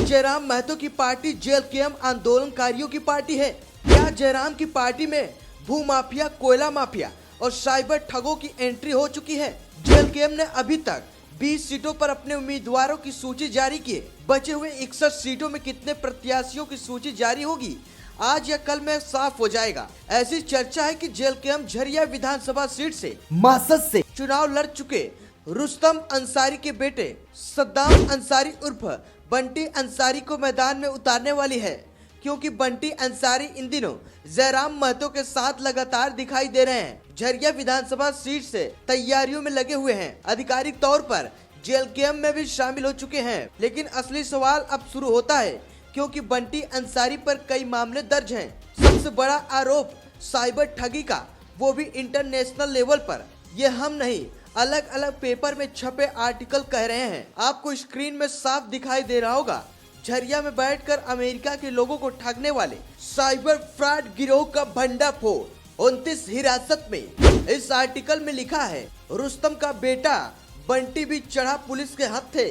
जयराम महतो की party jail cam आंदोलनकारियों की पार्टी है। क्या जयराम की पार्टी में भू माफिया, कोयला माफिया और साइबर ठगों की एंट्री हो चुकी है? जेल कैम ने अभी तक 20 सीटों पर अपने उम्मीदवारों की सूची जारी की है। बचे हुए 61 सीटों में कितने प्रत्याशियों की सूची जारी होगी, आज या कल में साफ हो जाएगा। ऐसी चर्चा है कि जेल कैम झरिया विधानसभा सीट से मासद से चुनाव लड़ चुके रुस्तम अंसारी के बेटे सद्दाम अंसारी उर्फ बंटी अंसारी को मैदान में उतारने वाली है, क्योंकि बंटी अंसारी इन दिनों जयराम महतो के साथ लगातार दिखाई दे रहे हैं। झरिया विधानसभा सीट से तैयारियों में लगे हुए हैं। आधिकारिक तौर पर जेल कैम में भी शामिल हो चुके हैं। लेकिन असली सवाल अब शुरू होता है, क्योंकि बंटी अंसारी पर कई मामले दर्ज हैं। सबसे बड़ा आरोप साइबर ठगी का, वो भी इंटरनेशनल लेवल पर। ये हम नहीं, अलग अलग पेपर में छपे आर्टिकल कह रहे हैं। आपको स्क्रीन में साफ दिखाई दे रहा होगा, झरिया में बैठकर अमेरिका के लोगों को ठगने वाले साइबर फ्रॉड गिरोह का भंडाफोड़ 29 हिरासत में। इस आर्टिकल में लिखा है, रुस्तम का बेटा बंटी भी चढ़ा पुलिस के हत्थे।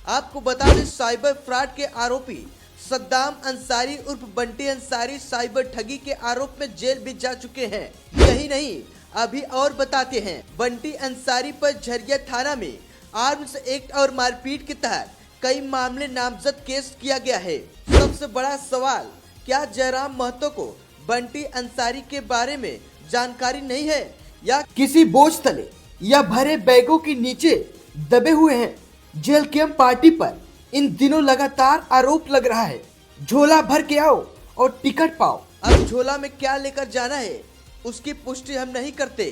आपको बता दें, साइबर फ्रॉड के आरोपी सद्दाम अंसारी उर्फ बंटी अंसारी साइबर ठगी के आरोप में जेल भी जा चुके हैं। यही नहीं, अभी और बताते हैं, बंटी अंसारी पर झरिया थाना में आर्म्स एक्ट और मारपीट के तहत कई मामले नामजद केस किया गया है। सबसे बड़ा सवाल, क्या जयराम महतो को बंटी अंसारी के बारे में जानकारी नहीं है, या किसी बोझ तले या भरे बैगों के नीचे दबे हुए हैं? जेल कैम पार्टी पर इन दिनों लगातार आरोप लग रहा है, झोला भर के आओ और टिकट पाओ। अब झोला में क्या लेकर जाना है, उसकी पुष्टि हम नहीं करते।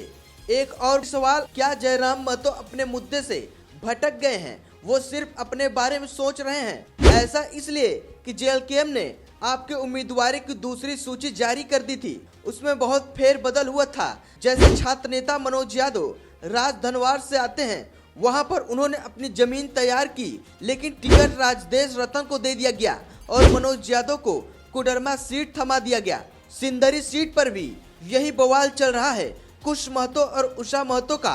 एक और सवाल, क्या जयराम महतो अपने मुद्दे से भटक गए हैं? वो सिर्फ अपने बारे में सोच रहे हैं। ऐसा इसलिए कि जेल कैम ने आपके उम्मीदवार की दूसरी सूची जारी कर दी थी। उसमें बहुत फेरबदल हुआ था। जैसे छात्र नेता मनोज यादव राजधनवार से आते हैं, वहां पर उन्होंने अपनी जमीन तैयार की, लेकिन टिकट राजदेश रतन को दे दिया गया और मनोज यादव को कोडरमा सीट थमा दिया गया। सिंदरी सीट पर भी यही बवाल चल रहा है। कुश महतो और उषा महतो का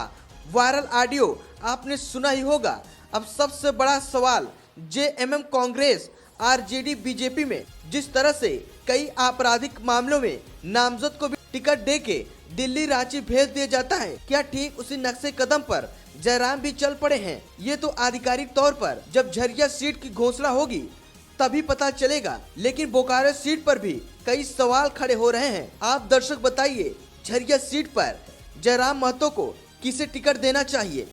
वायरल ऑडियो आपने सुना ही होगा। अब सबसे बड़ा सवाल, जेएमएम कांग्रेस आरजेडी बीजेपी में जिस तरह से कई आपराधिक मामलों में नामजद को भी टिकट देके दिल्ली रांची भेज दिया जाता है, क्या ठीक उसी नक्शे कदम पर जयराम भी चल पड़े हैं? ये तो आधिकारिक तौर पर जब झरिया सीट की घोषणा होगी तभी पता चलेगा। लेकिन बोकारो सीट पर भी कई सवाल खड़े हो रहे हैं। आप दर्शक बताइए, झरिया सीट पर जयराम महतो को किसे टिकट देना चाहिए?